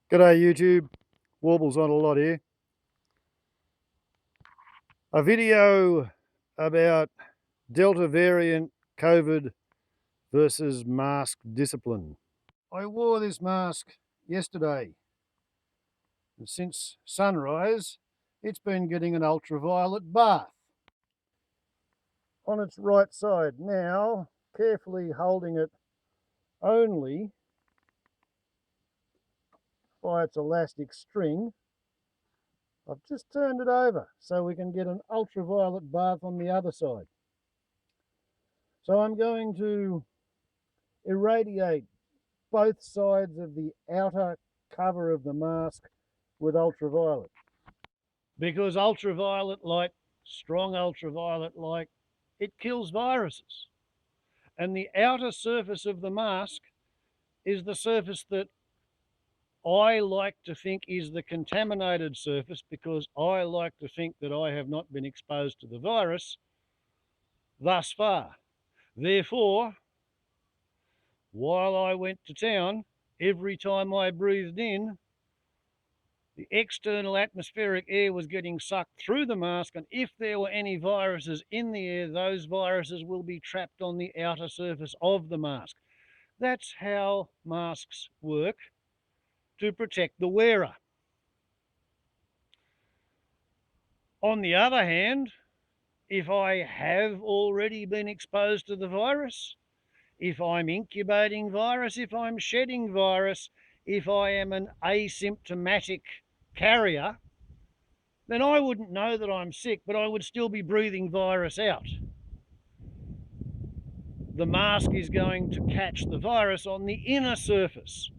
G'day YouTube, Warbles on a lot here. A video about Delta variant COVID versus mask discipline. I wore this mask yesterday, and since sunrise it's been getting an ultraviolet bath on its right side. Now, carefully holding it only by its elastic string, I've just turned it over so we can get an ultraviolet bath on the other side. So I'm going to irradiate both sides of the outer cover of the mask with ultraviolet, because ultraviolet light, strong ultraviolet light, it kills viruses, and the outer surface of the mask is the surface that I like to think is the contaminated surface, because I like to think that I have not been exposed to the virus thus far. Therefore, while I went to town, every time I breathed in, the external atmospheric air was getting sucked through the mask, and if there were any viruses in the air, those viruses will be trapped on the outer surface of the mask. That's how masks work to protect the wearer. On the other hand, if I have already been exposed to the virus, if I'm incubating virus, if I'm shedding virus, if I am an asymptomatic carrier, then I wouldn't know that I'm sick, but I would still be breathing virus out. The mask is going to catch the virus on the inner surface.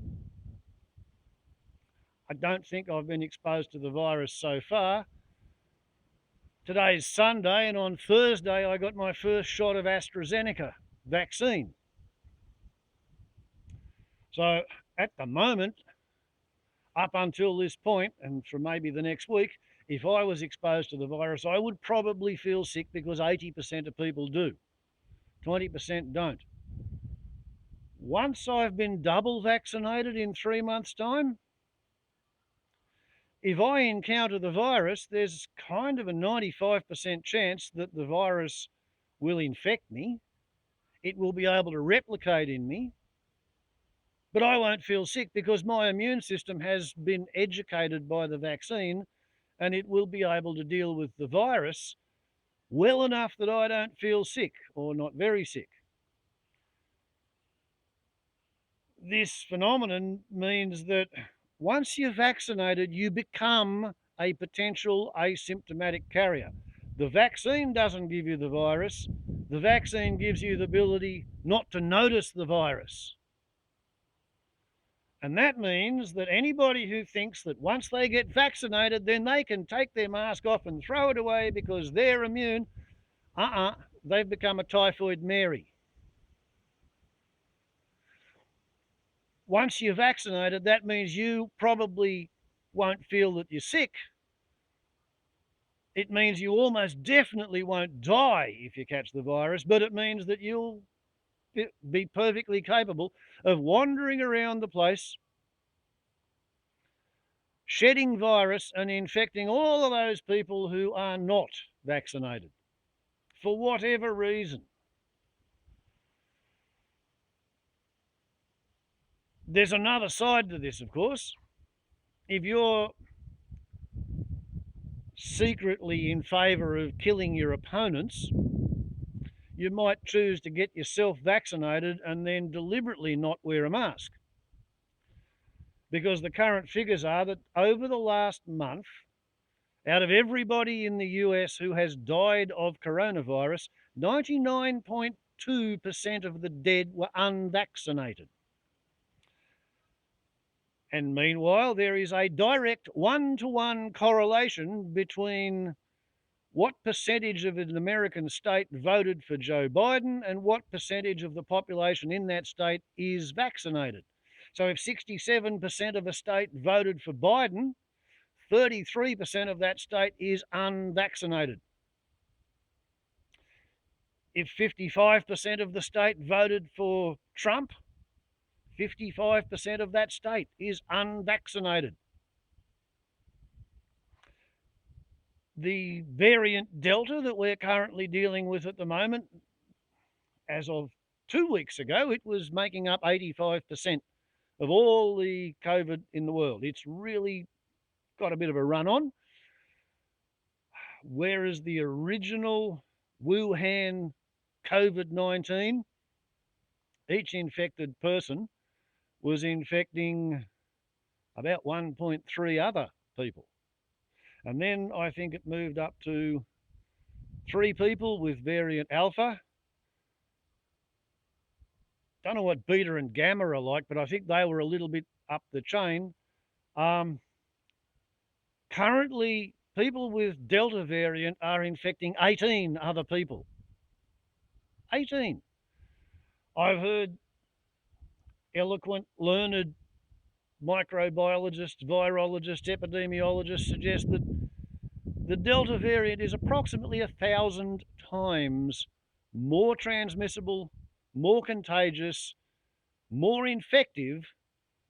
I don't think I've been exposed to the virus so far. Today's Sunday, and on Thursday I got my first shot of AstraZeneca vaccine. So at the moment, up until this point, and for maybe the next week, if I was exposed to the virus, I would probably feel sick, because 80% of people do. 20% don't. Once I've been double vaccinated in 3 months' time, if I encounter the virus, there's kind of a 95% chance that the virus will infect me. It will be able to replicate in me, but I won't feel sick, because my immune system has been educated by the vaccine, and it will be able to deal with the virus well enough that I don't feel sick, or not very sick. This phenomenon means that once you're vaccinated, you become a potential asymptomatic carrier. The vaccine doesn't give you the virus. The vaccine gives you the ability not to notice the virus. And that means that anybody who thinks that once they get vaccinated, then they can take their mask off and throw it away because they're immune, they've become a typhoid Mary. Once you're vaccinated, that means you probably won't feel that you're sick. It means you almost definitely won't die if you catch the virus, but it means that you'll be perfectly capable of wandering around the place, shedding virus and infecting all of those people who are not vaccinated, for whatever reason. There's another side to this, of course. If you're secretly in favour of killing your opponents, you might choose to get yourself vaccinated and then deliberately not wear a mask. Because the current figures are that over the last month, out of everybody in the US who has died of coronavirus, 99.2% of the dead were unvaccinated. And meanwhile, there is a direct one-to-one correlation between what percentage of an American state voted for Joe Biden and what percentage of the population in that state is vaccinated. So if 67% of a state voted for Biden, 33% of that state is unvaccinated. If 55% of the state voted for Trump, 55% of that state is unvaccinated. The variant Delta that we're currently dealing with at the moment, as of 2 weeks ago, it was making up 85% of all the COVID in the world. It's really got a bit of a run on. Whereas the original Wuhan COVID-19, each infected person was infecting about 1.3 other people. And then I think it moved up to 3 people with variant Alpha. Don't know what Beta and Gamma are like, but I think they were a little bit up the chain. Currently, people with Delta variant are infecting 18 other people. 18. I've heard eloquent, learned microbiologists, virologists, epidemiologists suggest that the Delta variant is approximately 1,000 times more transmissible, more contagious, more infective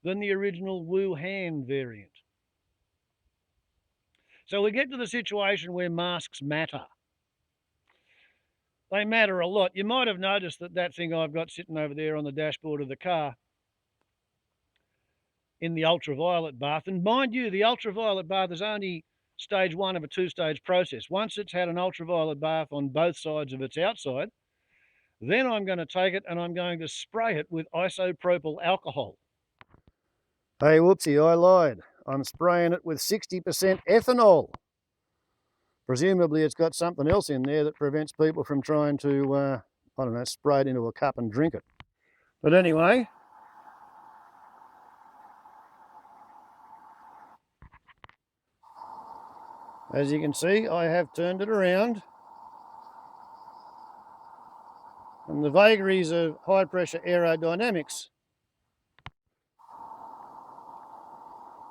than the original Wuhan variant. So we get to the situation where masks matter. They matter a lot. You might have noticed that thing I've got sitting over there on the dashboard of the car in the ultraviolet bath. And mind you, the ultraviolet bath is only stage 1 of a 2-stage process. Once it's had an ultraviolet bath on both sides of its outside, then I'm going to take it and I'm going to spray it with isopropyl alcohol. Hey, whoopsie, I lied. I'm spraying it with 60% ethanol. Presumably it's got something else in there that prevents people from trying to, I don't know, spray it into a cup and drink it. But anyway, as you can see, I have turned it around. And the vagaries of high pressure aerodynamics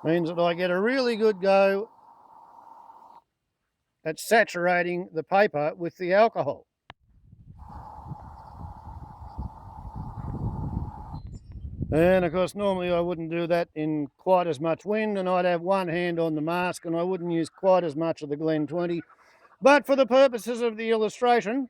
means that I get a really good go at saturating the paper with the alcohol. And of course, normally I wouldn't do that in quite as much wind, and I'd have one hand on the mask and I wouldn't use quite as much of the Glen 20. But for the purposes of the illustration,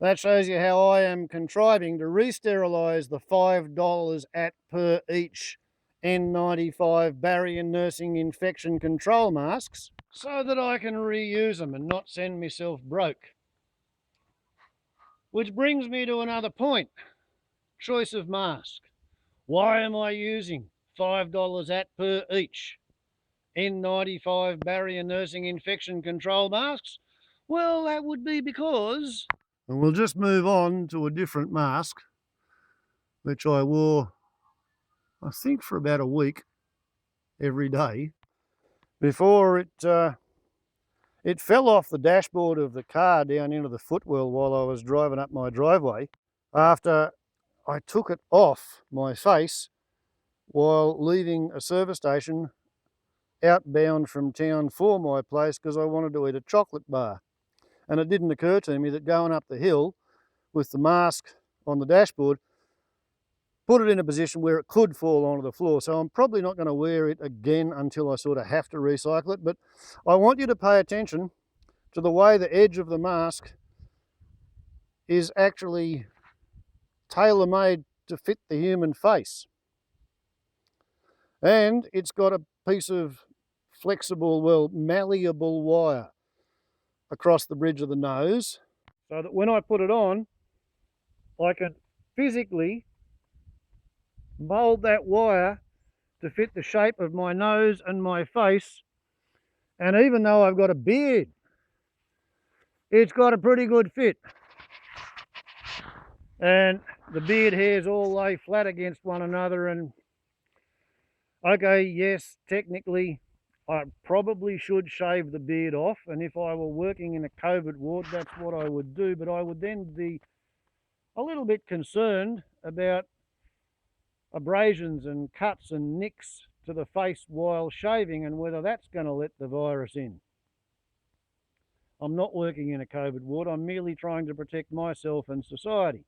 that shows you how I am contriving to re-sterilise the $5 at per each N95 barrier nursing infection control masks so that I can reuse them and not send myself broke. Which brings me to another point. Choice of mask. Why am I using $5 at per each N95 barrier nursing infection control masks? Well, that would be because... And we'll just move on to a different mask, which I wore, I think, for about a week every day before it fell off the dashboard of the car down into the footwell while I was driving up my driveway after I took it off my face while leaving a service station outbound from town for my place because I wanted to eat a chocolate bar. And it didn't occur to me that going up the hill with the mask on the dashboard put it in a position where it could fall onto the floor. So I'm probably not going to wear it again until I sort of have to recycle it. But I want you to pay attention to the way the edge of the mask is actually tailor-made to fit the human face. And it's got a piece of flexible, well, malleable wire across the bridge of the nose so that when I put it on, I can physically mold that wire to fit the shape of my nose and my face. And even though I've got a beard, it's got a pretty good fit. And the beard hairs all lay flat against one another. And okay, yes, technically I probably should shave the beard off, and if I were working in a COVID ward, that's what I would do, but I would then be a little bit concerned about abrasions and cuts and nicks to the face while shaving and whether that's going to let the virus in. I'm not working in a COVID ward, I'm merely trying to protect myself and society.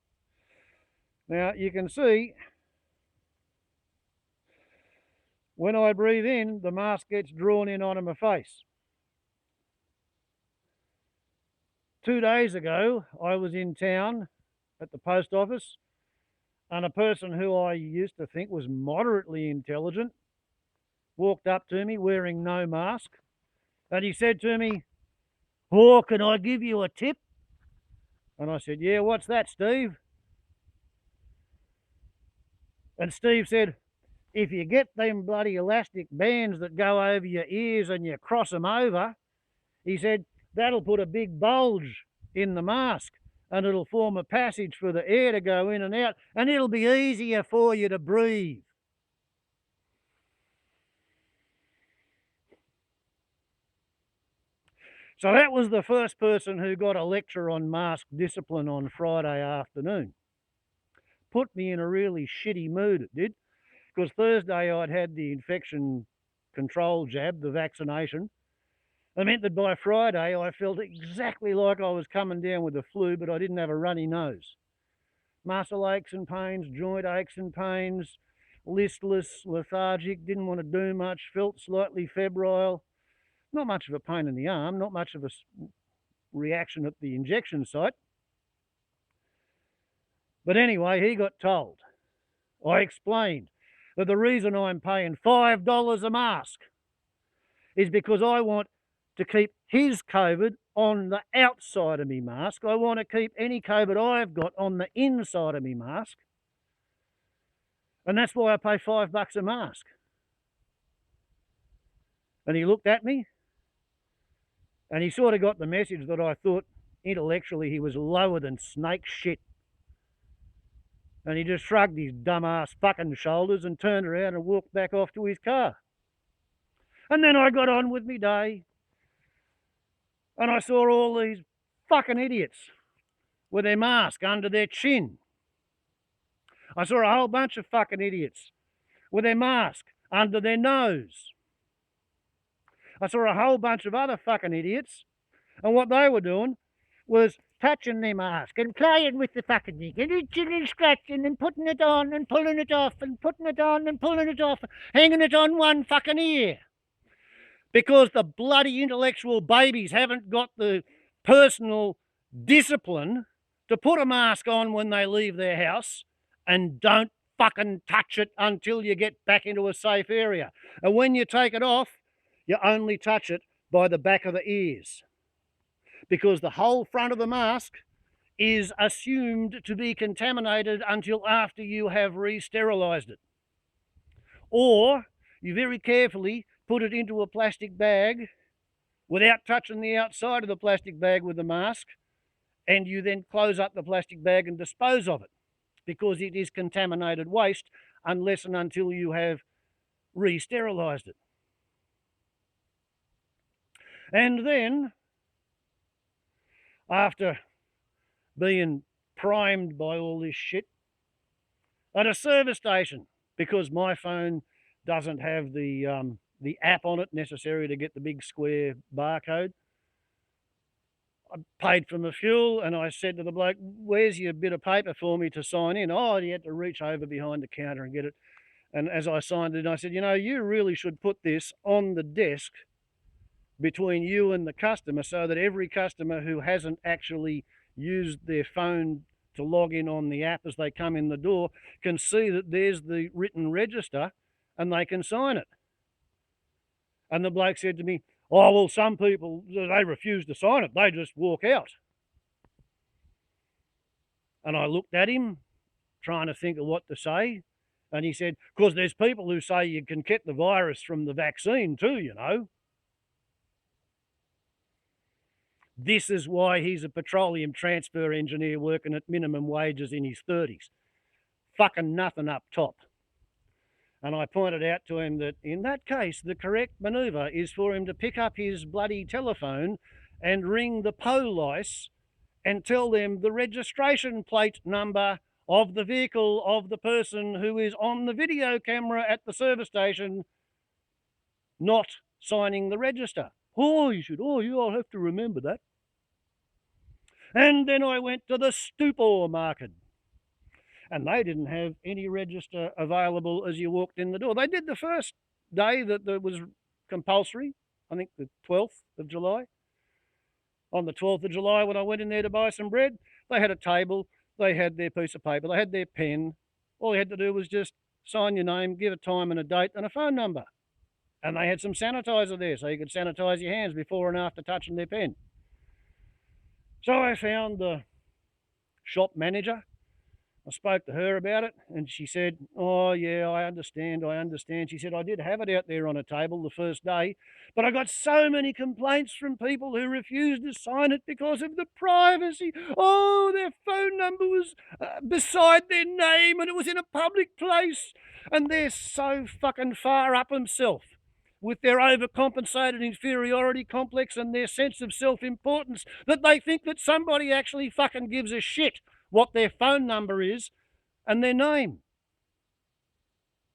Now you can see When I breathe in, the mask gets drawn in onto my face. 2 days ago, I was in town at the post office, and a person who I used to think was moderately intelligent walked up to me wearing no mask, and he said to me, "Oh, can I give you a tip?" And I said, "Yeah, what's that, Steve?" And Steve said, "If you get them bloody elastic bands that go over your ears and you cross them over," he said, "that'll put a big bulge in the mask and it'll form a passage for the air to go in and out, and it'll be easier for you to breathe." So that was the first person who got a lecture on mask discipline on Friday afternoon. Put me in a really shitty mood, it did, because Thursday I'd had the infection control jab, the vaccination. It meant that by Friday I felt exactly like I was coming down with the flu, but I didn't have a runny nose. Muscle aches and pains, joint aches and pains, listless, lethargic, didn't want to do much, felt slightly febrile. Not much of a pain in the arm, not much of a reaction at the injection site. But anyway, he got told. I explained that the reason I'm paying $5 a mask is because I want to keep his COVID on the outside of me mask. I want to keep any COVID I've got on the inside of me mask. And that's why I pay $5 a mask. And he looked at me and he sort of got the message that I thought intellectually he was lower than snake shit. And he just shrugged his dumb-ass fucking shoulders and turned around and walked back off to his car. And then I got on with me day. And I saw all these fucking idiots with their mask under their chin. I saw a whole bunch of fucking idiots with their mask under their nose. I saw a whole bunch of other fucking idiots, and what they were doing was touching their mask and playing with the fucking thing and itching and scratching and putting it on and pulling it off and putting it on and pulling it off, hanging it on one fucking ear. Because the bloody intellectual babies haven't got the personal discipline to put a mask on when they leave their house and don't fucking touch it until you get back into a safe area. And when you take it off, you only touch it by the back of the ears, because the whole front of the mask is assumed to be contaminated until after you have re-sterilised it. Or you very carefully put it into a plastic bag without touching the outside of the plastic bag with the mask, and you then close up the plastic bag and dispose of it, because it is contaminated waste unless and until you have re-sterilised it. And then, after being primed by all this shit, at a service station, because my phone doesn't have the app on it necessary to get the big square barcode, I paid for my fuel, and I said to the bloke, "Where's your bit of paper for me to sign in?" Oh, he had to reach over behind the counter and get it. And as I signed it, I said, "You know, you really should put this on the desk between you and the customer, so that every customer who hasn't actually used their phone to log in on the app as they come in the door can see that there's the written register and they can sign it." And the bloke said to me, "Oh, well, some people, they refuse to sign it. They just walk out." And I looked at him, trying to think of what to say. And he said, "Because there's people who say you can get the virus from the vaccine too, you know." This is why he's a petroleum transfer engineer working at minimum wages in his 30s. Fucking nothing up top. And I pointed out to him that in that case, the correct manoeuvre is for him to pick up his bloody telephone and ring the police and tell them the registration plate number of the vehicle of the person who is on the video camera at the service station not signing the register. "Oh, you should. Oh, I'll have to remember that." And then I went to the stupor market, and they didn't have any register available as you walked in the door. They did the first day that was compulsory, I think the 12th of July. On the 12th of July, when I went in there to buy some bread, they had a table, they had their piece of paper, they had their pen. All you had to do was just sign your name, give a time and a date and a phone number. And they had some sanitizer there, so you could sanitize your hands before and after touching their pen. So I found the shop manager. I spoke to her about it, and she said, oh, yeah, I understand. She said, I did have it out there on a table the first day, but I got so many complaints from people who refused to sign it because of the privacy. Oh, their phone number was beside their name, and it was in a public place, and they're so fucking far up themselves with their overcompensated inferiority complex and their sense of self-importance that they think that somebody actually fucking gives a shit what their phone number is and their name.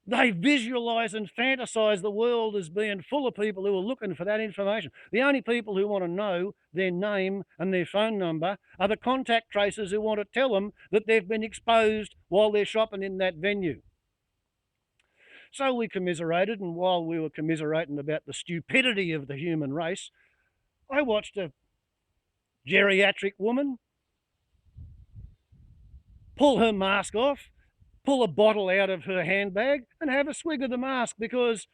They visualise and fantasise the world as being full of people who are looking for that information. The only people who want to know their name and their phone number are the contact tracers who want to tell them that they've been exposed while they're shopping in that venue. So we commiserated, and while we were commiserating about the stupidity of the human race, I watched a geriatric woman pull her mask off, pull a bottle out of her handbag and have a swig of the mask, because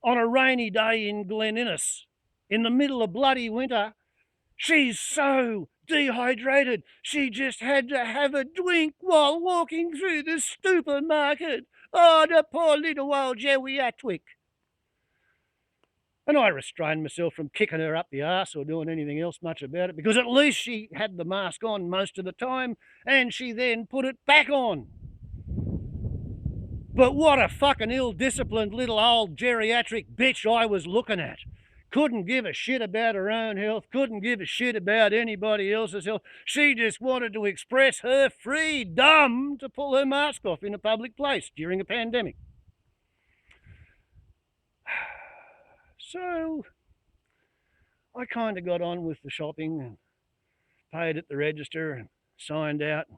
on a rainy day in Glen Innes, in the middle of bloody winter, she's so dehydrated she just had to have a drink while walking through the supermarket. Oh, the poor little old geriatric. And I restrained myself from kicking her up the arse or doing anything else much about it, because at least she had the mask on most of the time, and she then put it back on. But what a fucking ill-disciplined little old geriatric bitch I was looking at. Couldn't give a shit about her own health, couldn't give a shit about anybody else's health. She just wanted to express her freedom to pull her mask off in a public place during a pandemic. So I kind of got on with the shopping and paid at the register and signed out and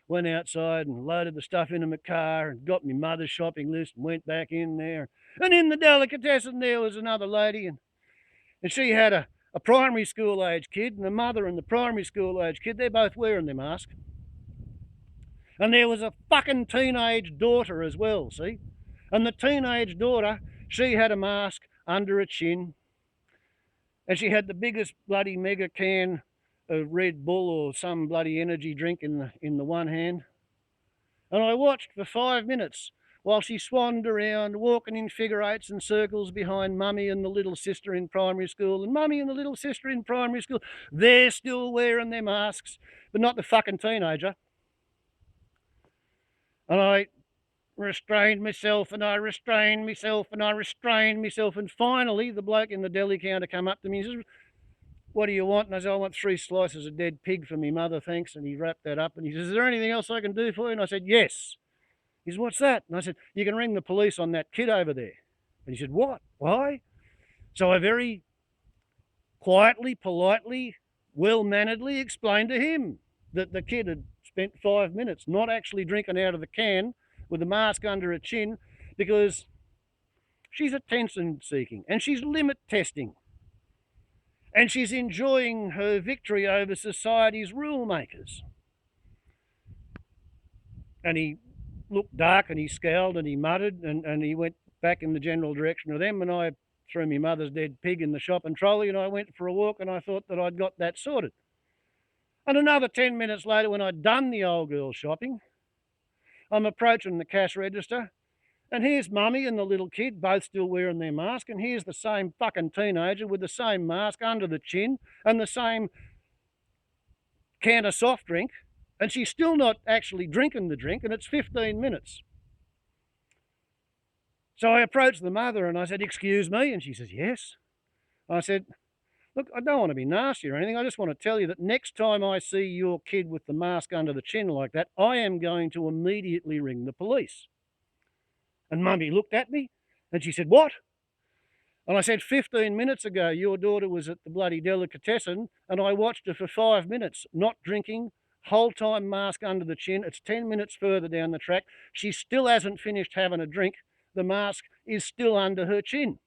went outside and loaded the stuff into my car and got my mother's shopping list and went back in there. And in the delicatessen there was another lady, and she had a primary school age kid, and the mother and the primary school age kid, they're both wearing their mask. And there was a fucking teenage daughter as well, see? And the teenage daughter, she had a mask under her chin, and she had the biggest bloody mega can of Red Bull or some bloody energy drink in the one hand. And I watched for 5 minutes while she swanned around, walking in figure eights and circles behind Mummy and the little sister in primary school. And Mummy and the little sister in primary school, they're still wearing their masks, but not the fucking teenager. And I restrained myself, and I restrained myself, and I restrained myself. And finally, the bloke in the deli counter come up to me and says, what do you want? And I said, I want 3 slices of dead pig for me mother, thanks. And he wrapped that up and he says, is there anything else I can do for you? And I said, yes. He said, what's that? And I said, you can ring the police on that kid over there. And he said, what? Why? So I very quietly, politely, well-manneredly explained to him that the kid had spent 5 minutes not actually drinking out of the can with a mask under her chin, because she's attention seeking and she's limit testing. And she's enjoying her victory over society's rule makers. And he looked dark and he scowled and he muttered and he went back in the general direction of them, and I threw my mother's dead pig in the shopping trolley and I went for a walk, and I thought that I'd got that sorted. And another 10 minutes later, when I'd done the old girl shopping, I'm approaching the cash register, and here's Mummy and the little kid, both still wearing their mask, and here's the same fucking teenager with the same mask under the chin and the same can of soft drink, and she's still not actually drinking the drink, and it's 15 minutes. So I approached the mother and I said, excuse me, and she says, yes. I said, look, I don't want to be nasty or anything, I just want to tell you that next time I see your kid with the mask under the chin like that, I am going to immediately ring the police. And Mummy looked at me and she said, what? And I said, 15 minutes ago, your daughter was at the bloody delicatessen and I watched her for 5 minutes, not drinking, whole time mask under the chin. It's 10 minutes further down the track. She still hasn't finished having a drink. the mask is still under her chin.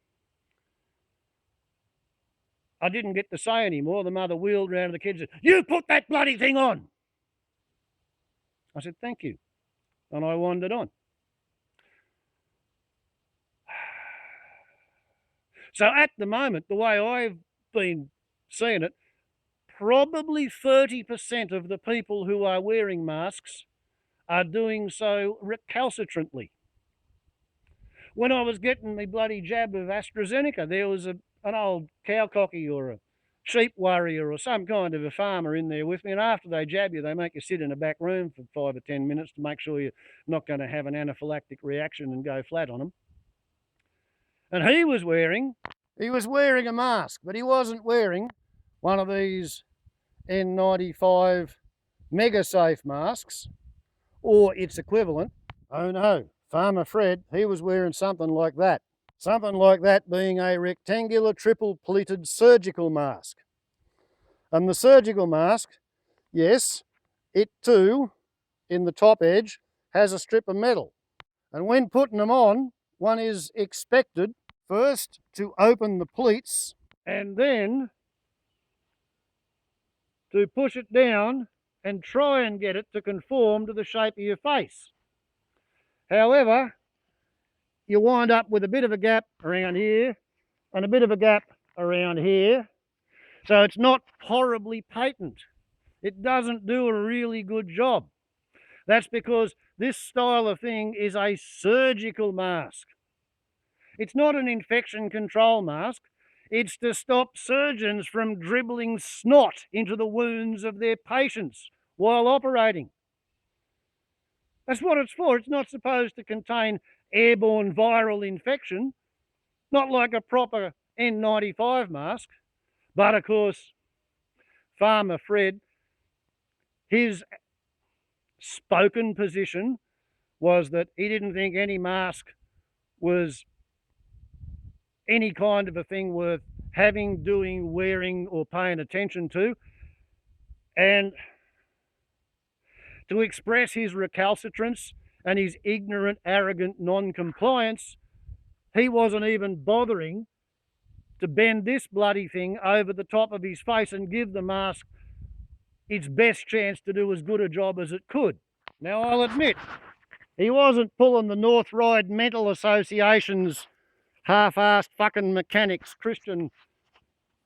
I didn't get to say any more. The mother wheeled round to the kids and said, "You put that bloody thing on." I said, "Thank you." And I wandered on. So at the moment, the way I've been seeing it, probably 30% of the people who are wearing masks are doing so recalcitrantly. When I was getting my bloody jab of AstraZeneca, there was an old cowcocky or a sheep warrior or some kind of a farmer in there with me, and after they jab you, they make you sit in a back room for 5 or 10 minutes to make sure you're not going to have an anaphylactic reaction and go flat on them. And he was wearing a mask, but he wasn't wearing one of these N95 mega safe masks or its equivalent. Oh no, Farmer Fred, he was wearing something like that. Something like that being a rectangular triple pleated surgical mask. And the surgical mask, yes, it too, in the top edge, has a strip of metal. And when putting them on, one is expected first to open the pleats and then to push it down and try and get it to conform to the shape of your face. However, you wind up with a bit of a gap around here and a bit of a gap around here. So it's not horribly patent. It doesn't do a really good job. That's because this style of thing is a surgical mask. It's not an infection control mask. It's to stop surgeons from dribbling snot into the wounds of their patients while operating. That's what it's for. It's not supposed to contain airborne viral infection, not like a proper N95 mask. But of course, Farmer Fred, his spoken position was that he didn't think any mask was any kind of a thing worth having, doing, wearing, or paying attention to. And to express his recalcitrance and his ignorant, arrogant non-compliance, he wasn't even bothering to bend this bloody thing over the top of his face and give the mask its best chance to do as good a job as it could. Now, I'll admit, he wasn't pulling the North Ryde Mental Association's half-assed fucking mechanics Christian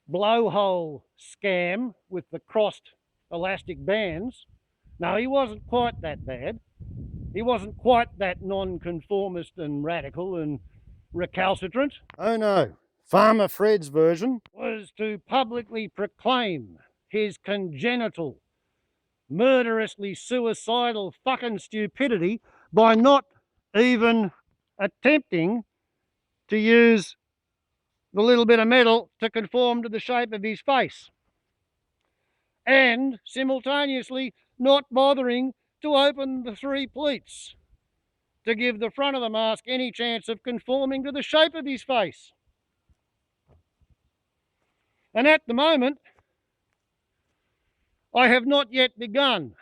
blowhole scam with the crossed elastic bands. No, he wasn't quite that bad. He wasn't quite that non-conformist and radical and recalcitrant. Oh no, Farmer Fred's version was to publicly proclaim his congenital, murderously suicidal fucking stupidity by not even attempting to use the little bit of metal to conform to the shape of his face, and simultaneously not bothering to open the 3 pleats to give the front of the mask any chance of conforming to the shape of his face. And at the moment, I have not yet begun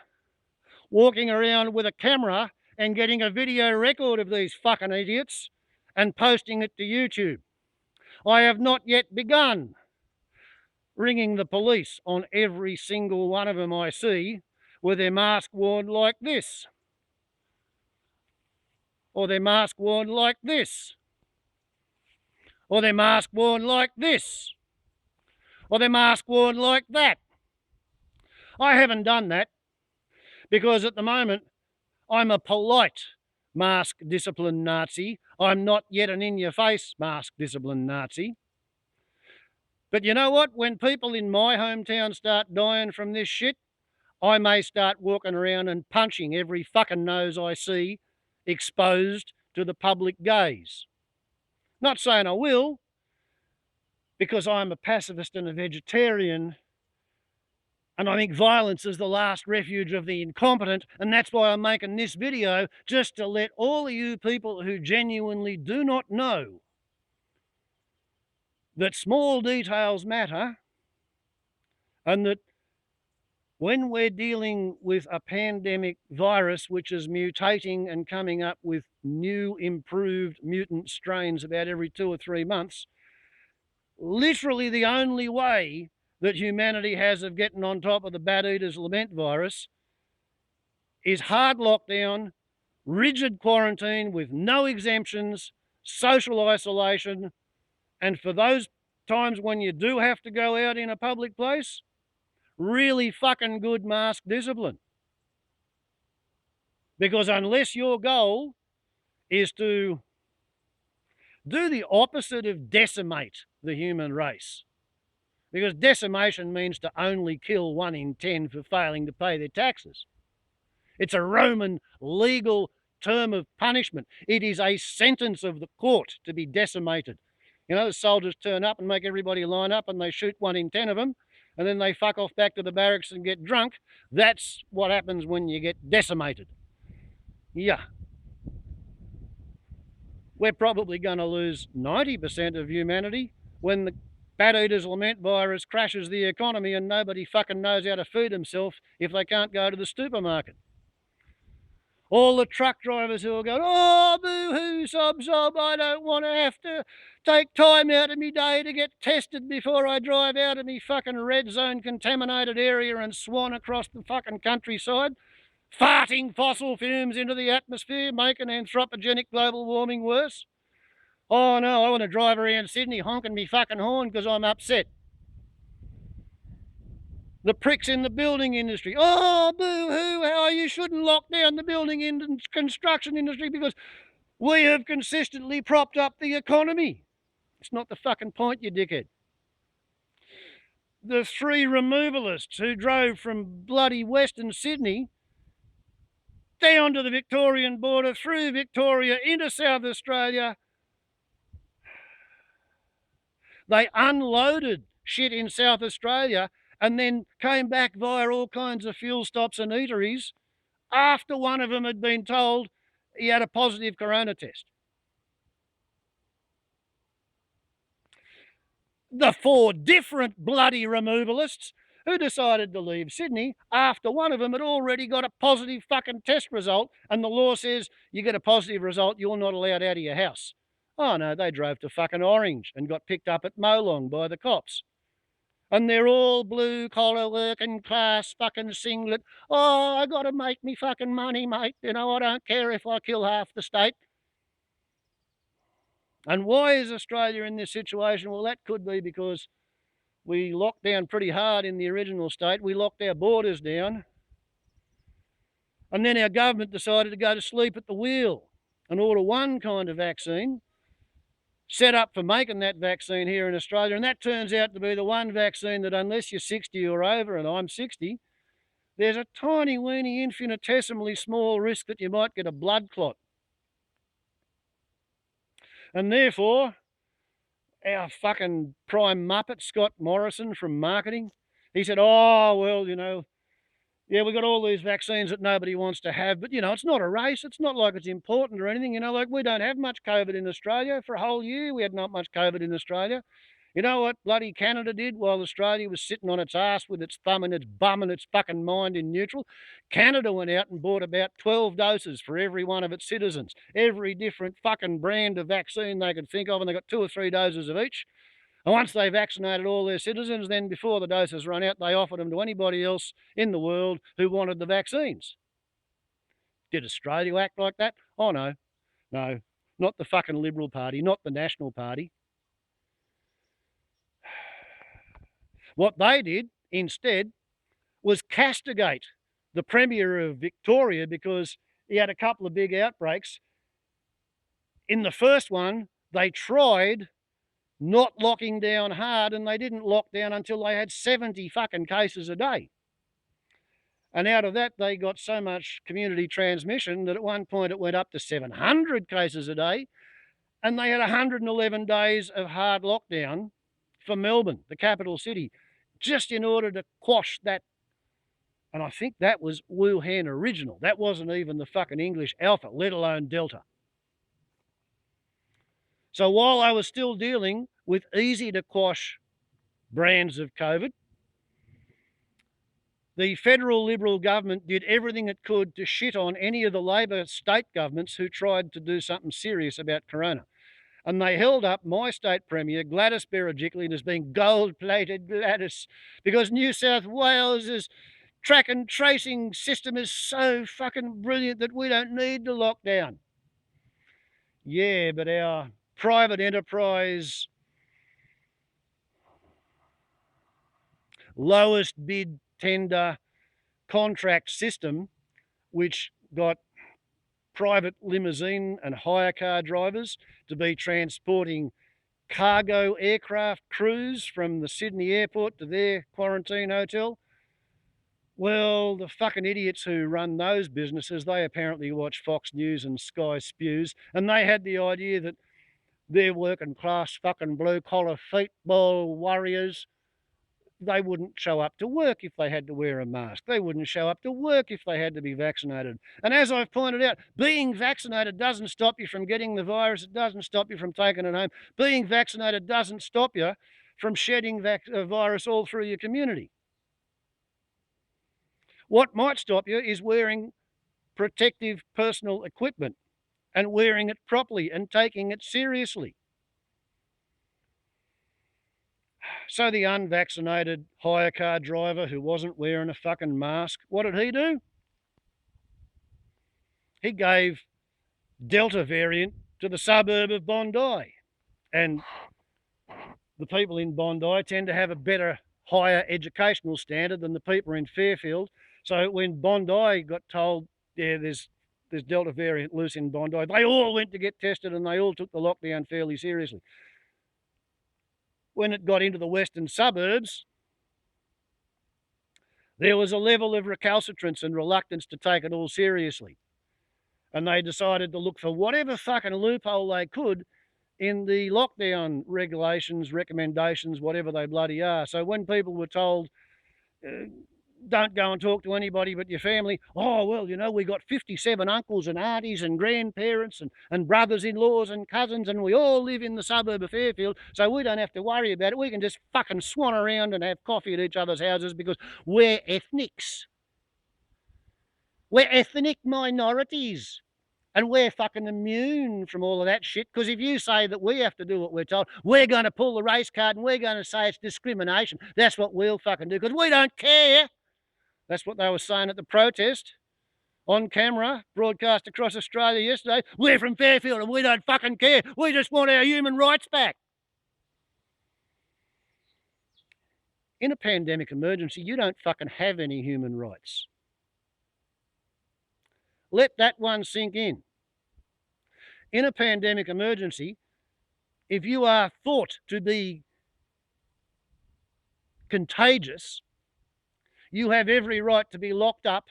walking around with a camera and getting a video record of these fucking idiots and posting it to YouTube. I have not yet begun ringing the police on every single one of them I see with their mask worn like this, or their mask worn like this, or their mask worn like this, or their mask worn like that. I haven't done that because at the moment I'm a polite mask discipline Nazi. I'm not yet an in-your-face mask discipline Nazi. But you know what? When people in my hometown start dying from this shit, I may start walking around and punching every fucking nose I see exposed to the public gaze. Not saying I will, because I'm a pacifist and a vegetarian, and I think violence is the last refuge of the incompetent, and that's why I'm making this video, just to let all of you people who genuinely do not know that small details matter, and that when we're dealing with a pandemic virus which is mutating and coming up with new improved mutant strains about every 2 or 3 months, literally the only way that humanity has of getting on top of the bat eater's lament virus is hard lockdown, rigid quarantine with no exemptions, social isolation, and for those times when you do have to go out in a public place, really fucking good mask discipline. Because unless your goal is to do the opposite of decimate the human race, because decimation means to only kill 1 in 10 for failing to pay their taxes. It's a Roman legal term of punishment. It is a sentence of the court to be decimated. You know, the soldiers turn up and make everybody line up and they shoot 1 in 10 of them, and then they fuck off back to the barracks and get drunk. That's what happens when you get decimated. Yeah. We're probably going to lose 90% of humanity when the bat eater's lament virus crashes the economy and nobody fucking knows how to feed themselves if they can't go to the supermarket. All the truck drivers who are going, oh, boo-hoo, sob, I don't want to have to take time out of me day to get tested before I drive out of me fucking red zone contaminated area and swan across the fucking countryside, farting fossil fumes into the atmosphere, making anthropogenic global warming worse. Oh no, I want to drive around Sydney honking me fucking horn because I'm upset. The pricks in the building industry. Oh, boo-hoo, how you shouldn't lock down the building and construction industry because we have consistently propped up the economy. It's not the fucking point, you dickhead. The 3 removalists who drove from bloody Western Sydney down to the Victorian border, through Victoria, into South Australia. They unloaded shit in South Australia and then came back via all kinds of fuel stops and eateries after one of them had been told he had a positive corona test. The 4 different bloody removalists who decided to leave Sydney after one of them had already got a positive fucking test result, and the law says you get a positive result, you're not allowed out of your house. Oh no, they drove to fucking Orange and got picked up at Molong by the cops. And they're all blue collar working class fucking singlet. Oh, I got to make me fucking money, mate. You know, I don't care if I kill half the state. And why is Australia in this situation? Well, that could be because we locked down pretty hard in the original state. We locked our borders down. And then our government decided to go to sleep at the wheel and order one kind of vaccine, set up for making that vaccine here in Australia, and that turns out to be the one vaccine that unless you're 60 or over, and I'm 60, there's a tiny, weeny, infinitesimally small risk that you might get a blood clot. And therefore, our fucking prime muppet, Scott Morrison from marketing, he said, oh, well, you know, yeah, we've got all these vaccines that nobody wants to have, but, you know, it's not a race. It's not like it's important or anything. You know, like we don't have much COVID in Australia. For a whole year, we had not much COVID in Australia. You know what bloody Canada did while Australia was sitting on its ass with its thumb and its bum and its fucking mind in neutral? Canada went out and bought about 12 doses for every one of its citizens, every different fucking brand of vaccine they could think of, and they got 2 or 3 doses of each. And once they vaccinated all their citizens, then before the doses run out, they offered them to anybody else in the world who wanted the vaccines. Did Australia act like that? Oh, no. No, not the fucking Liberal Party, not the National Party. What they did instead was castigate the Premier of Victoria because he had a couple of big outbreaks. In the first one, they tried not locking down hard, and they didn't lock down until they had 70 fucking cases a day. And out of that, they got so much community transmission that at one point it went up to 700 cases a day, and they had 111 days of hard lockdown for Melbourne, the capital city, just in order to quash that. And I think that was Wuhan original. That wasn't even the fucking English alpha, let alone Delta. So while I was still dealing with easy to quash brands of COVID, The federal Liberal government did everything it could to shit on any of the Labor state governments who tried to do something serious about corona. And they held up my state premier, Gladys Berejiklian, as being gold-plated Gladys, because New South Wales' track and tracing system is so fucking brilliant that we don't need the lockdown. Yeah, but our private enterprise lowest bid tender contract system, which got private limousine and hire car drivers to be transporting cargo aircraft crews from the Sydney airport to their quarantine hotel. Well, the fucking idiots who run those businesses, they apparently watch Fox News and Sky Spews, and they had the idea that they're working class fucking blue collar football warriors. They wouldn't show up to work if they had to wear a mask. They wouldn't show up to work if they had to be vaccinated. And as I've pointed out, being vaccinated doesn't stop you from getting the virus. It doesn't stop you from taking it home. Being vaccinated doesn't stop you from shedding virus all through your community. What might stop you is wearing protective personal equipment and wearing it properly and taking it seriously. So the unvaccinated hire car driver who wasn't wearing a fucking mask, what did he do? He gave Delta variant to the suburb of Bondi. And the people in Bondi tend to have a better, higher educational standard than the people in Fairfield. So when Bondi got told, yeah, there's Delta variant loose in Bondi, they all went to get tested and they all took the lockdown fairly seriously. When it got into the western suburbs, there was a level of recalcitrance and reluctance to take it all seriously. And they decided to look for whatever fucking loophole they could in the lockdown regulations, recommendations, whatever they bloody are. So when people were told, don't go and talk to anybody but your family. Oh, well, you know, we got 57 uncles and aunties and grandparents and brothers-in-laws and cousins, and we all live in the suburb of Fairfield, so we don't have to worry about it. We can just fucking swan around and have coffee at each other's houses because we're ethnics. We're ethnic minorities. And we're fucking immune from all of that shit, because if you say that we have to do what we're told, we're going to pull the race card and we're going to say it's discrimination. That's what we'll fucking do, because we don't care. That's what they were saying at the protest on camera, broadcast across Australia yesterday. We're from Fairfield and we don't fucking care. We just want our human rights back. In a pandemic emergency, you don't fucking have any human rights. Let that one sink in. In a pandemic emergency, if you are thought to be contagious, you have every right to be locked up,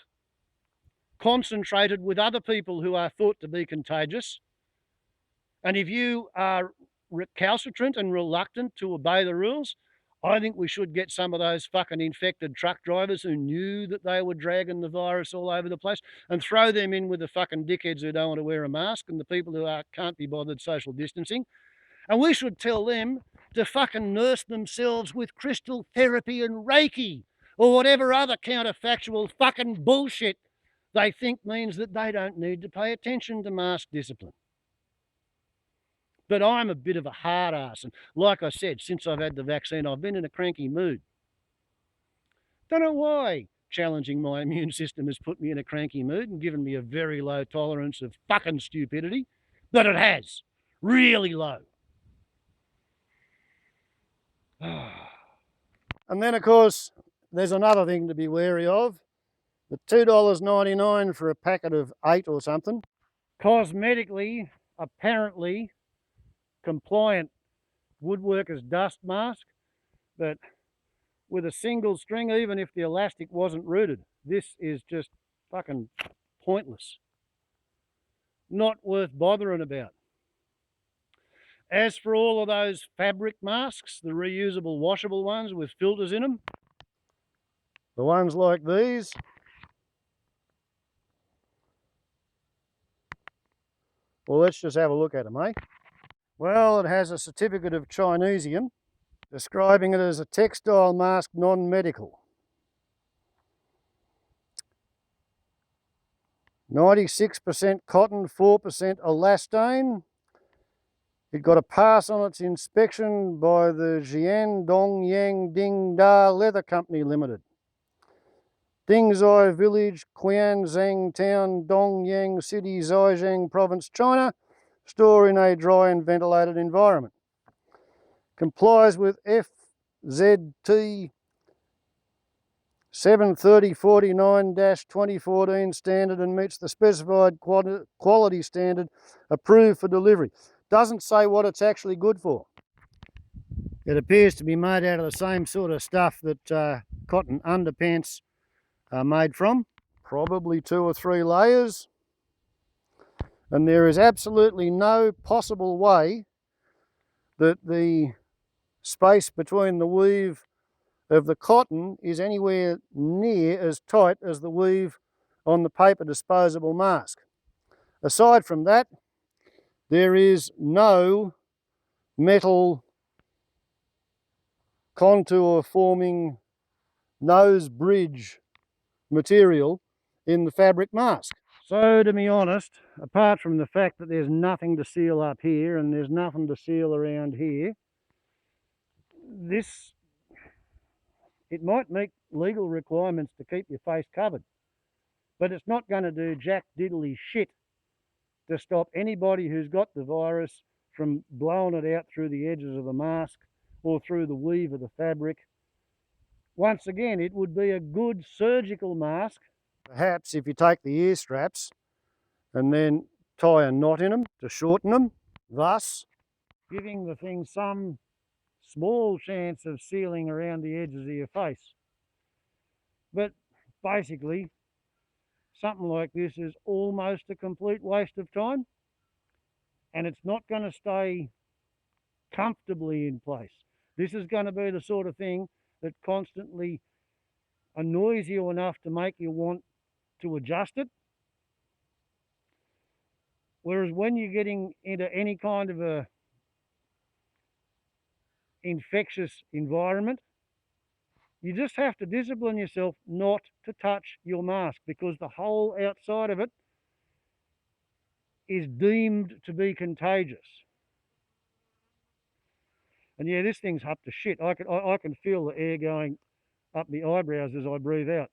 concentrated with other people who are thought to be contagious. And if you are recalcitrant and reluctant to obey the rules, I think we should get some of those fucking infected truck drivers who knew that they were dragging the virus all over the place and throw them in with the fucking dickheads who don't want to wear a mask and the people who can't be bothered social distancing. And we should tell them to fucking nurse themselves with crystal therapy and Reiki or whatever other counterfactual fucking bullshit they think means that they don't need to pay attention to mask discipline. But I'm a bit of a hard ass, and like I said, since I've had the vaccine, I've been in a cranky mood. Don't know why challenging my immune system has put me in a cranky mood and given me a very low tolerance of fucking stupidity, but it has. Really low. And then, of course, there's another thing to be wary of. The $2.99 for a packet of 8 or something. Cosmetically, apparently compliant woodworker's dust mask, but with a single string, even if the elastic wasn't rooted. This is just fucking pointless. Not worth bothering about. As for all of those fabric masks, the reusable washable ones with filters in them, the ones like these, well, let's just have a look at them, eh? Well, it has a certificate of Chinesium describing it as a textile mask non-medical. 96% cotton, 4% elastane. It got a pass on its inspection by the Jiandong Yang Ding Da Leather Company Limited. Dingzai Village, Qianzhang Town, Dongyang City, Zhejiang Province, China. Store in a dry and ventilated environment. Complies with FZT 73049-2014 standard and meets the specified quality standard approved for delivery. Doesn't say what it's actually good for. It appears to be made out of the same sort of stuff that cotton underpants are made from, probably 2 or 3 layers. And there is absolutely no possible way that the space between the weave of the cotton is anywhere near as tight as the weave on the paper disposable mask. Aside from that, there is no metal contour forming nose bridge material in the fabric mask. So to be honest, apart from the fact that there's nothing to seal up here and there's nothing to seal around here, it might meet legal requirements to keep your face covered, but it's not going to do jack diddly shit to stop anybody who's got the virus from blowing it out through the edges of the mask or through the weave of the fabric. Once again, it would be a good surgical mask. Perhaps if you take the ear straps and then tie a knot in them to shorten them, thus giving the thing some small chance of sealing around the edges of your face. But basically, something like this is almost a complete waste of time, and it's not going to stay comfortably in place. This is going to be the sort of thing that constantly annoys you enough to make you want to adjust it. Whereas when you're getting into any kind of a infectious environment, you just have to discipline yourself not to touch your mask, because the whole outside of it is deemed to be contagious. And yeah, this thing's up to shit. I can feel the air going up my eyebrows as I breathe out.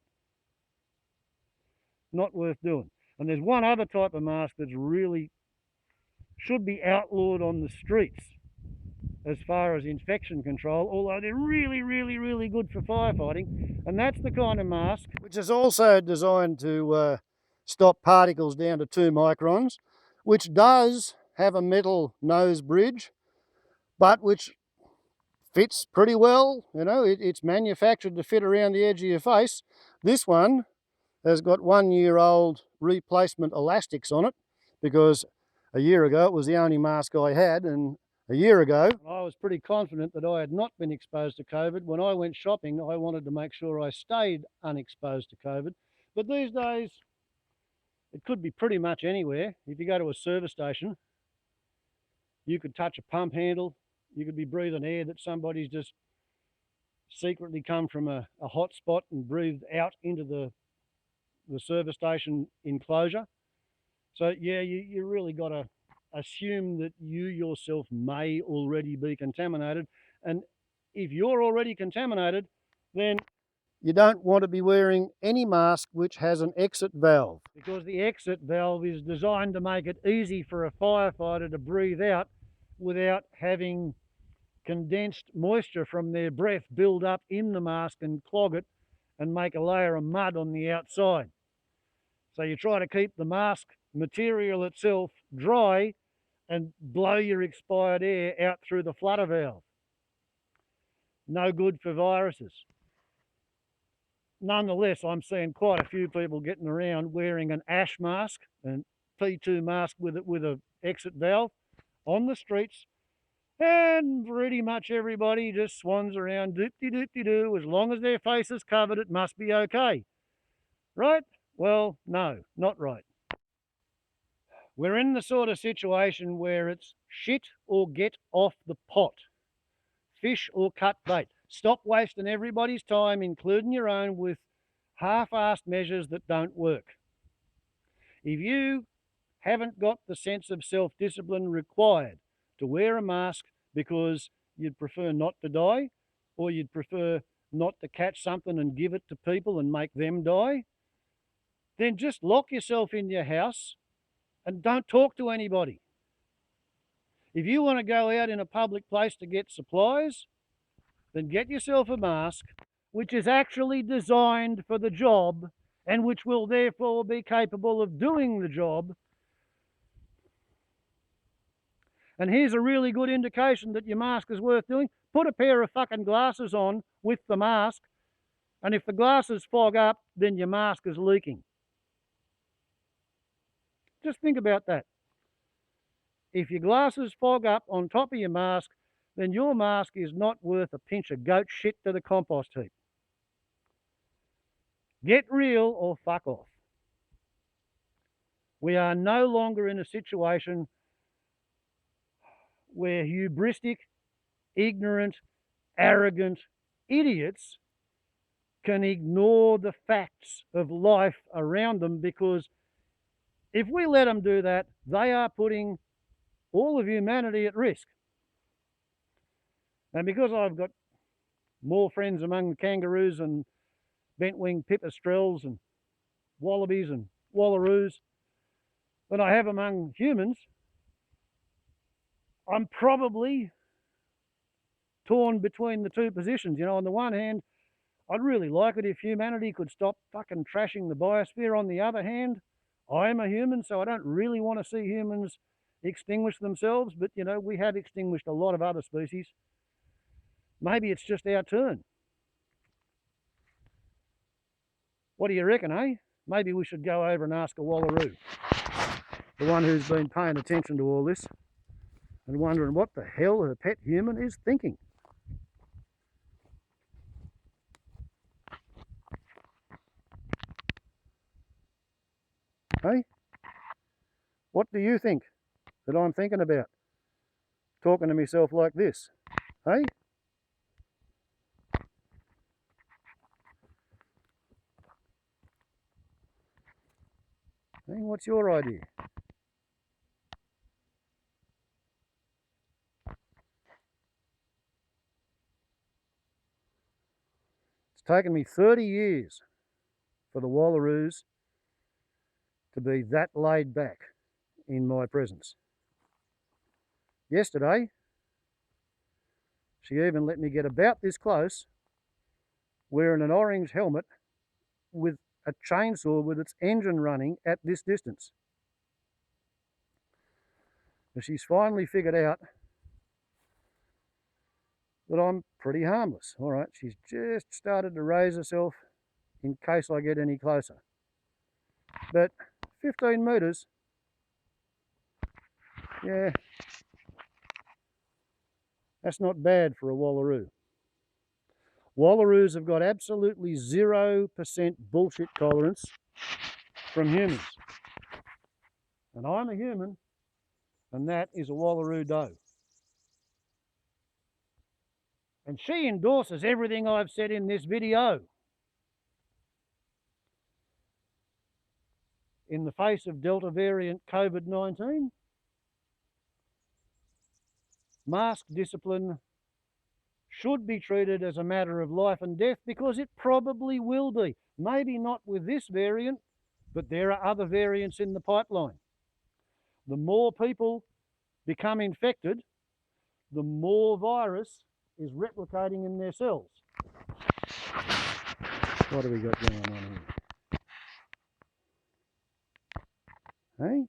Not worth doing. And there's one other type of mask that's really should be outlawed on the streets as far as infection control, although they're really, really, really good for firefighting. And that's the kind of mask which is also designed to stop particles down to 2 microns, which does have a metal nose bridge, but which fits pretty well. You know, it's manufactured to fit around the edge of your face. This one has got 1-year-old replacement elastics on it, because a year ago it was the only mask I had, and a year ago I was pretty confident that I had not been exposed to COVID. When I went shopping, I wanted to make sure I stayed unexposed to COVID. But these days, it could be pretty much anywhere. If you go to a service station, you could touch a pump handle, you could be breathing air that somebody's just secretly come from a hot spot and breathed out into the service station enclosure. So yeah, you really got to assume that you yourself may already be contaminated. And if you're already contaminated, then you don't want to be wearing any mask which has an exit valve, because the exit valve is designed to make it easy for a firefighter to breathe out without having condensed moisture from their breath build up in the mask and clog it and make a layer of mud on the outside. So you try to keep the mask material itself dry and blow your expired air out through the flutter valve. No good for viruses. Nonetheless, I'm seeing quite a few people getting around wearing an ash mask and P2 mask with a exit valve on the streets, and pretty much everybody just swans around doop-de-doop-de-doo. As long as their face is covered, it must be okay. Right? Well, no, not right. We're in the sort of situation where it's shit or get off the pot. Fish or cut bait. Stop wasting everybody's time, including your own, with half-assed measures that don't work. If you haven't got the sense of self-discipline required to wear a mask because you'd prefer not to die, or you'd prefer not to catch something and give it to people and make them die, then just lock yourself in your house and don't talk to anybody. If you want to go out in a public place to get supplies, then get yourself a mask which is actually designed for the job and which will therefore be capable of doing the job. And here's a really good indication that your mask is worth doing. Put a pair of fucking glasses on with the mask, and if the glasses fog up, then your mask is leaking. Just think about that. If your glasses fog up on top of your mask, then your mask is not worth a pinch of goat shit to the compost heap. Get real or fuck off. We are no longer in a situation where hubristic, ignorant, arrogant idiots can ignore the facts of life around them, because if we let them do that, they are putting all of humanity at risk. And because I've got more friends among the kangaroos and bent-winged pipistrelles and wallabies and wallaroos than I have among humans, I'm probably torn between the two positions. You know, on the one hand, I'd really like it if humanity could stop fucking trashing the biosphere. On the other hand, I'm a human, so I don't really want to see humans extinguish themselves. But, you know, we have extinguished a lot of other species. Maybe it's just our turn. What do you reckon, eh? Maybe we should go over and ask a Walleroo, the one who's been paying attention to all this and wondering what the hell her pet human is thinking. Hey? What do you think that I'm thinking about? Talking to myself like this, hey? Hey, what's your idea? It's taken me 30 years for the Wallaroos to be that laid back in my presence. Yesterday, she even let me get about this close, wearing an orange helmet with a chainsaw with its engine running at this distance. And she's finally figured out that I'm pretty harmless. All right, she's just started to raise herself in case I get any closer. But 15 metres, yeah, that's not bad for a Wallaroo. Wallaroos have got absolutely 0% bullshit tolerance from humans. And I'm a human, and that is a Wallaroo doe. And she endorses everything I've said in this video. In the face of Delta variant COVID-19, mask discipline should be treated as a matter of life and death, because it probably will be. Maybe not with this variant, but there are other variants in the pipeline. The more people become infected, the more virus is replicating in their cells. What do we got going on here? Hey?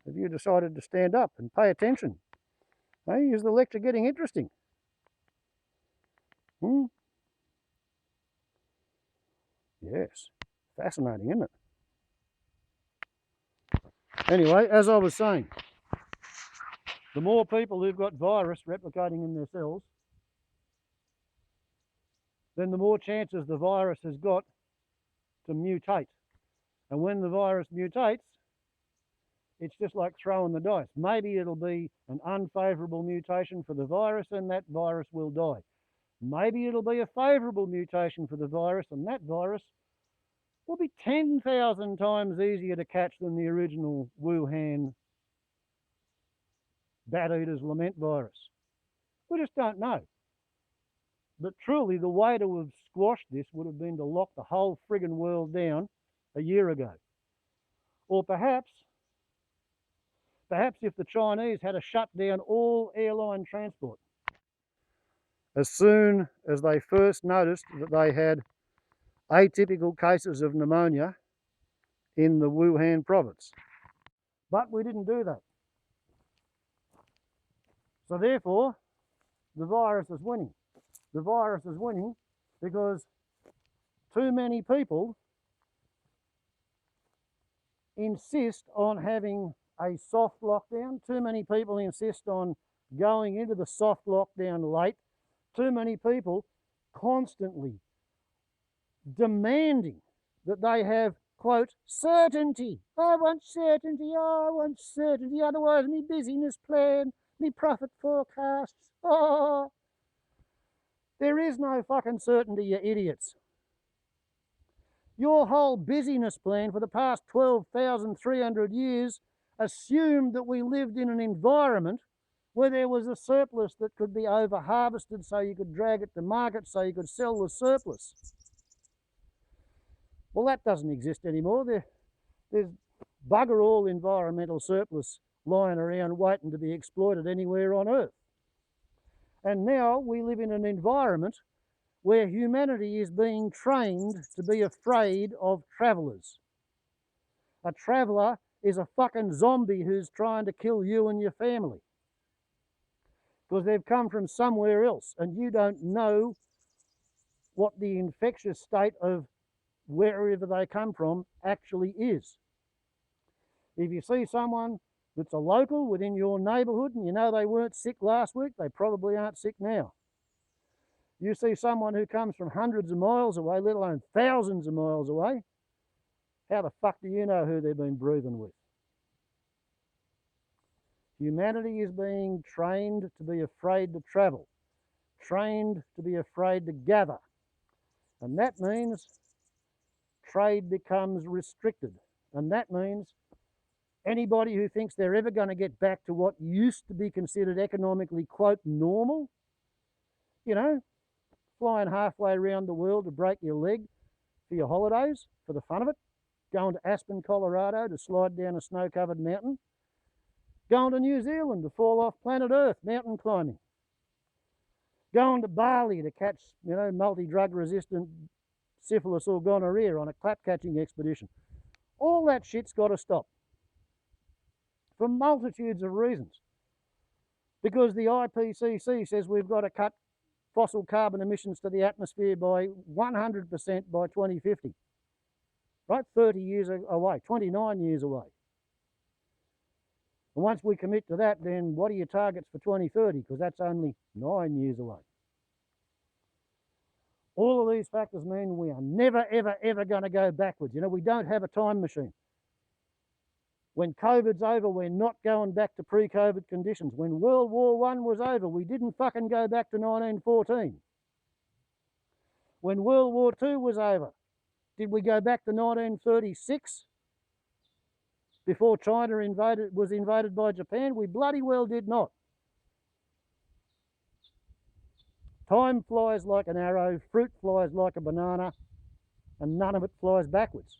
Have you decided to stand up and pay attention? Hey, is the lecture getting interesting? Yes, fascinating, isn't it? Anyway, as I was saying, the more people who've got virus replicating in their cells, then the more chances the virus has got to mutate. And when the virus mutates, it's just like throwing the dice. Maybe it'll be an unfavourable mutation for the virus and that virus will die. Maybe it'll be a favourable mutation for the virus and that virus will be 10,000 times easier to catch than the original Wuhan bat eater's lament virus. We just don't know. But truly, the way to have squashed this would have been to lock the whole friggin' world down a year ago. Or perhaps if the Chinese had shut down all airline transport as soon as they first noticed that they had atypical cases of pneumonia in the Wuhan province. But we didn't do that. So therefore, the virus is winning. The virus is winning because too many people insist on having a soft lockdown. Too many people insist on going into the soft lockdown late. Too many people constantly demanding that they have, quote, certainty. I want certainty. Oh, I want certainty. Otherwise, me business plan, me profit forecasts. Oh, there is no fucking certainty, you idiots. Your whole busyness plan for the past 12,300 years assumed that we lived in an environment where there was a surplus that could be over-harvested so you could drag it to market so you could sell the surplus. Well, that doesn't exist anymore. There's bugger all environmental surplus lying around waiting to be exploited anywhere on Earth. And now we live in an environment where humanity is being trained to be afraid of travellers. A traveller is a fucking zombie who's trying to kill you and your family because they've come from somewhere else and you don't know what the infectious state of wherever they come from actually is. If you see someone that's a local within your neighbourhood and you know they weren't sick last week, they probably aren't sick now. You see someone who comes from hundreds of miles away, let alone thousands of miles away, how the fuck do you know who they've been breathing with? Humanity is being trained to be afraid to travel, trained to be afraid to gather. And that means trade becomes restricted. And that means anybody who thinks they're ever going to get back to what used to be considered economically, quote, normal, you know, flying halfway around the world to break your leg for your holidays, for the fun of it, going to Aspen, Colorado to slide down a snow-covered mountain, going to New Zealand to fall off planet Earth, mountain climbing, going to Bali to catch, you know, multi-drug resistant syphilis or gonorrhea on a clap-catching expedition. All that shit's got to stop for multitudes of reasons. Because the IPCC says we've got to cut fossil carbon emissions to the atmosphere by 100% by 2050. Right? 30 years away, 29 years away. And once we commit to that, then what are your targets for 2030? Because that's only 9 years away. All of these factors mean we are never, ever, ever going to go backwards. You know, we don't have a time machine. When COVID's over, we're not going back to pre-COVID conditions. When World War I was over, we didn't fucking go back to 1914. When World War II was over, did we go back to 1936? Before China was invaded by Japan? We bloody well did not. Time flies like an arrow, fruit flies like a banana, and none of it flies backwards.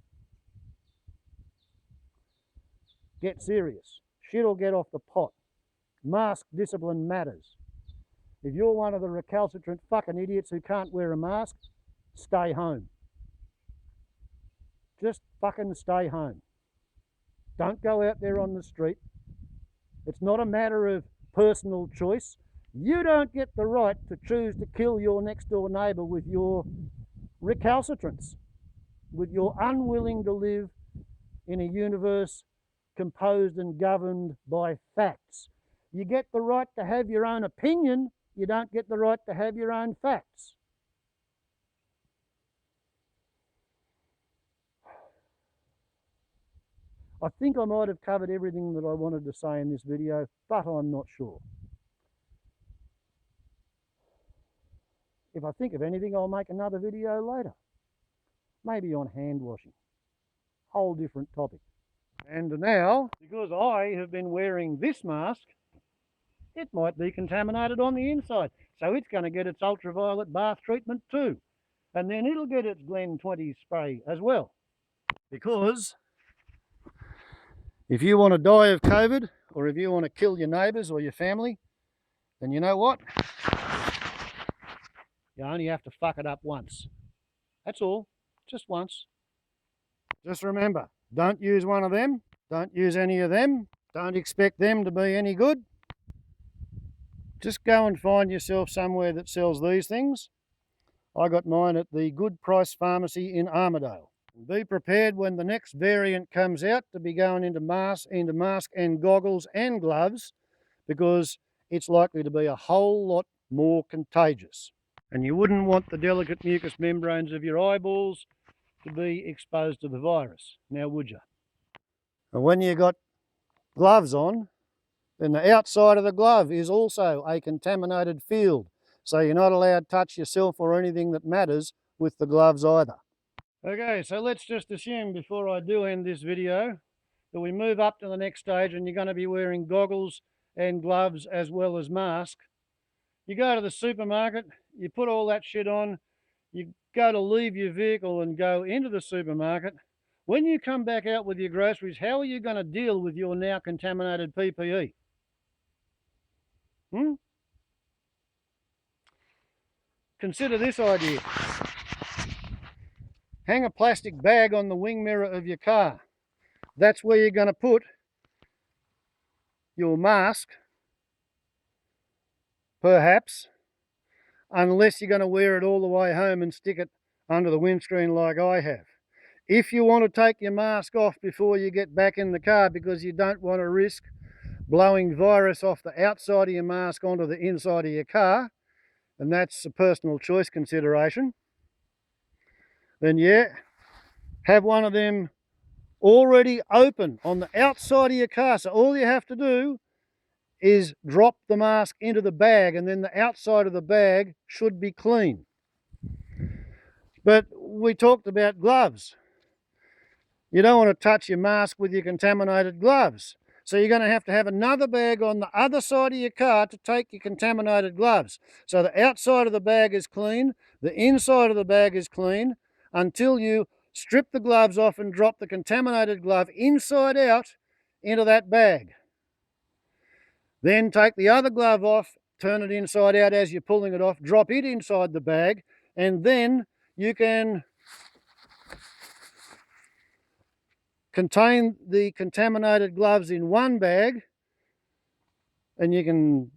Get serious. Shit'll get off the pot. Mask discipline matters. If you're one of the recalcitrant fucking idiots who can't wear a mask, stay home. Just fucking stay home. Don't go out there on the street. It's not a matter of personal choice. You don't get the right to choose to kill your next door neighbour with your recalcitrance, with your unwilling to live in a universe composed and governed by facts. You get the right to have your own opinion, you don't get the right to have your own facts. I think I might have covered everything that I wanted to say in this video, but I'm not sure. If I think of anything, I'll make another video later. maybe on hand washing. Whole different topic. And now, because I have been wearing this mask, it might be contaminated on the inside. So it's going to get its ultraviolet bath treatment too. And then it'll get its Glen 20 spray as well. Because if you want to die of COVID, or if you want to kill your neighbours or your family, then you know what? You only have to fuck it up once. That's all. Just once. Just remember, don't use one of them. Don't use any of them. Don't expect them to be any good. Just go and find yourself somewhere that sells these things. I got mine at the Good Price Pharmacy in Armidale. Be prepared when the next variant comes out to be going into mask and goggles and gloves, because it's likely to be a whole lot more contagious. And you wouldn't want the delicate mucous membranes of your eyeballs to be exposed to the virus, now would you? And when you got gloves on, then the outside of the glove is also a contaminated field. So you're not allowed to touch yourself or anything that matters with the gloves either. Okay, so let's just assume before I do end this video that we move up to the next stage and you're going to be wearing goggles and gloves as well as mask. You go to the supermarket, you put all that shit on, you go to leave your vehicle and go into the supermarket. When you come back out with your groceries, how are you going to deal with your now contaminated PPE? Consider this idea. Hang a plastic bag on the wing mirror of your car. That's where you're going to put your mask, perhaps, unless you're going to wear it all the way home and stick it under the windscreen like I have. If you want to take your mask off before you get back in the car because you don't want to risk blowing virus off the outside of your mask onto the inside of your car, and that's a personal choice consideration, then yeah, have one of them already open on the outside of your car. So all you have to do is drop the mask into the bag, and then the outside of the bag should be clean. But we talked about gloves. You don't want to touch your mask with your contaminated gloves. So you're going to have another bag on the other side of your car to take your contaminated gloves. So the outside of the bag is clean, the inside of the bag is clean, until you strip the gloves off and drop the contaminated glove inside out into that bag. Then take the other glove off, turn it inside out as you're pulling it off, drop it inside the bag, and then you can contain the contaminated gloves in one bag, and you can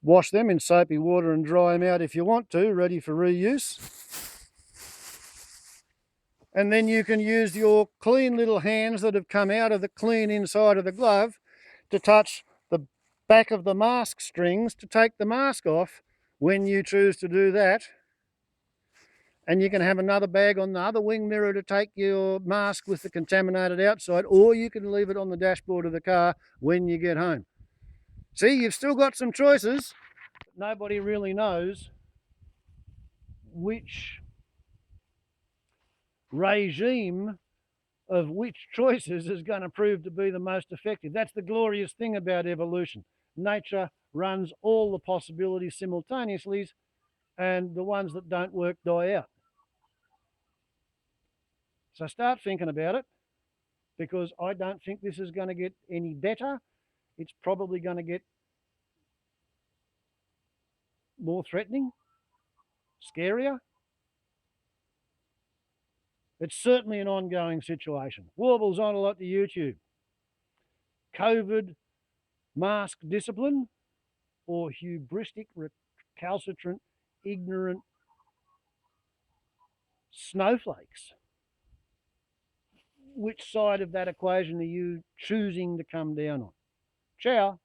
wash them in soapy water and dry them out if you want to, ready for reuse. And then you can use your clean little hands that have come out of the clean inside of the glove to touch the back of the mask strings to take the mask off when you choose to do that. And you can have another bag on the other wing mirror to take your mask with the contaminated outside, or you can leave it on the dashboard of the car when you get home. See, you've still got some choices. Nobody really knows which regime of which choices is going to prove to be the most effective. That's the glorious thing about evolution. Nature runs all the possibilities simultaneously, and the ones that don't work die out. So start thinking about it, because I don't think this is going to get any better. It's probably going to get more threatening, scarier. It's certainly an ongoing situation. Warbles on a lot to YouTube. COVID mask discipline, or hubristic, recalcitrant, ignorant snowflakes? Which side of that equation are you choosing to come down on? Ciao.